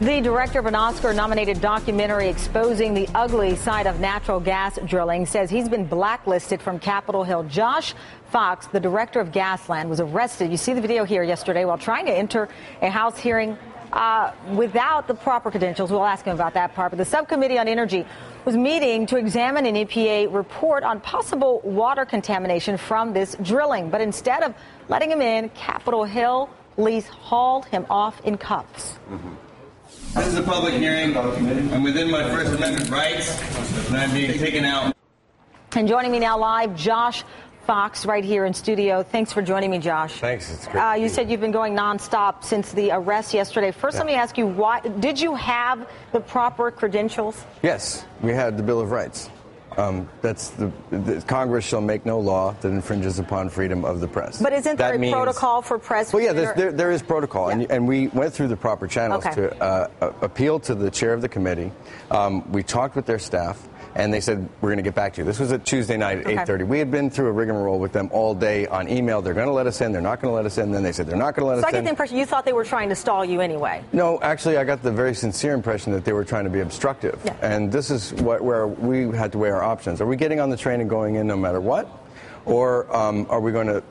The director of an Oscar-nominated documentary exposing the ugly side of natural gas drilling says he's been blacklisted from Capitol Hill. Josh Fox, the director of GASLAND, was arrested. You see the video here yesterday while trying to enter a House hearing without the proper credentials. We'll ask him about that part. But the Subcommittee on Energy was meeting to examine an EPA report on possible water contamination from this drilling. But instead of letting him in, Capitol Hill police hauled him off in cuffs. This is a public hearing. I'm within my First Amendment rights, and I'm being taken out. And joining me now live, Josh Fox, right here in studio. Thanks for joining me, Josh. Thanks. It's great. You said you've been going nonstop since the arrest yesterday. First, let me ask you, why did you have the proper credentials? Yes, we had the Bill of Rights. That's the Congress shall make no law that infringes upon freedom of the press. But isn't there a protocol for press? Well, yeah, there is protocol, yeah. and we went through the proper channels to appeal to the chair of the committee. We talked with their staff, and they said, we're going to get back to you. This was a Tuesday night at 8:30. We had been through a rigmarole with them all day on email. They're going to let us in. They're not going to let us in. Then they said they're not going to let us in. So I get the impression you thought they were trying to stall you anyway. No, actually, I got the very sincere impression that they were trying to be obstructive. Yeah. And this is where we had to weigh our options. Are we getting on the train and going in no matter what? Or are we going to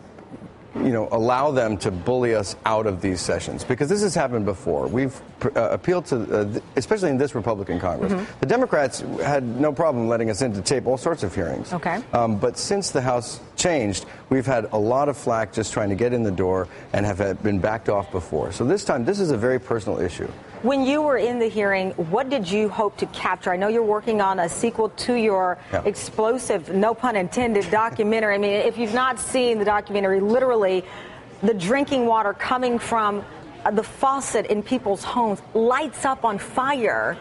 allow them to bully us out of these sessions? Because this has happened before. We've appealed to, especially in this Republican Congress. The Democrats had no problem letting us in to tape all sorts of hearings. But since the House changed, we've had a lot of flack just trying to get in the door and have been backed off before. So this time, this is a very personal issue. When you were in the hearing, what did you hope to capture? I know you're working on a sequel to your explosive, no pun intended, documentary. I mean, if you've not seen the documentary, literally the drinking water coming from the faucet in people's homes lights up on fire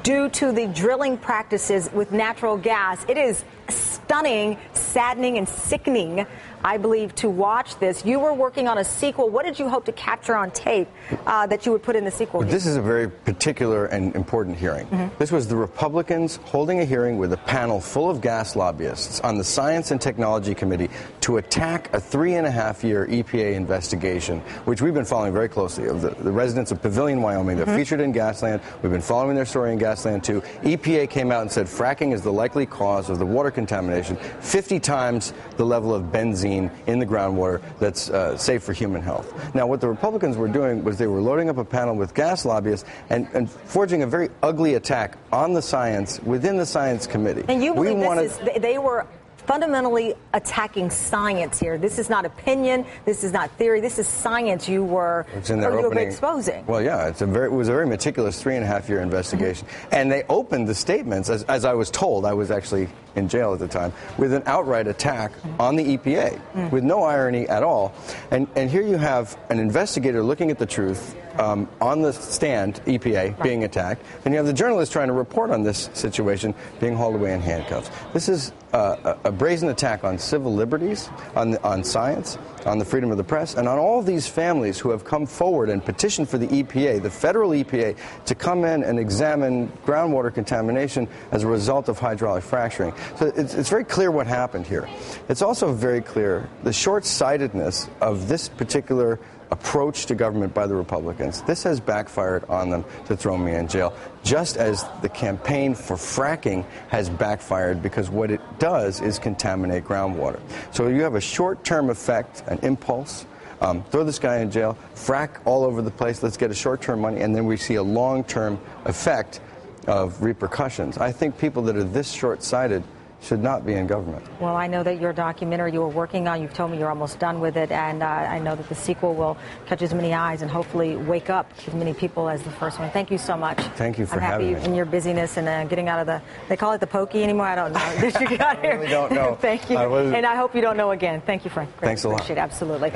due to the drilling practices with natural gas. It is stunning, saddening, and sickening, I believe, to watch this. You were working on a sequel. What did you hope to capture on tape that you would put in the sequel? Well, this is a very particular and important hearing. This was the Republicans holding a hearing with a panel full of gas lobbyists on the Science and Technology Committee to attack a 3.5-year EPA investigation, which we've been following very closely, of the residents of Pavillion, Wyoming. They're featured in GASLAND. We've been following their story in GASLAND, too. EPA came out and said fracking is the likely cause of the water contamination, 50 times the level of benzene in the groundwater that's safe for human health. Now, what the Republicans were doing was they were loading up a panel with gas lobbyists and forging a very ugly attack on the science within the Science Committee. And you believe they were fundamentally attacking science here. This is not opinion. This is not theory. This is science you were exposing. Well, yeah, it was a very meticulous 3.5-year investigation. And they opened the statements, as I was told, I was actually in jail at the time, with an outright attack on the EPA, with no irony at all. And here you have an investigator looking at the truth on the stand, EPA, being attacked, and you have the journalist trying to report on this situation being hauled away in handcuffs. This is a brazen attack on civil liberties, on science, on the freedom of the press, and on all these families who have come forward and petitioned for the EPA, the federal EPA, to come in and examine groundwater contamination as a result of hydraulic fracturing. So it's very clear what happened here. It's also very clear the short-sightedness of this particular approach to government by the Republicans. This has backfired on them to throw me in jail, just as the campaign for fracking has backfired, because what it does is contaminate groundwater. So you have a short-term effect, an impulse, throw this guy in jail, frack all over the place, let's get a short-term money, and then we see a long-term effect of repercussions. I think people that are this short-sighted should not be in government. Well, I know that your documentary you were working on, you've told me you're almost done with it, and I know that the sequel will catch as many eyes and hopefully wake up as many people as the first one. Thank you so much. Thank you for having me. I'm happy in your busyness and getting out of they call it the pokey anymore? I don't know. Did you get out here? I really don't know. Thank you. And I hope you don't know again. Thank you, Frank. Thanks a lot. Appreciate it. Absolutely.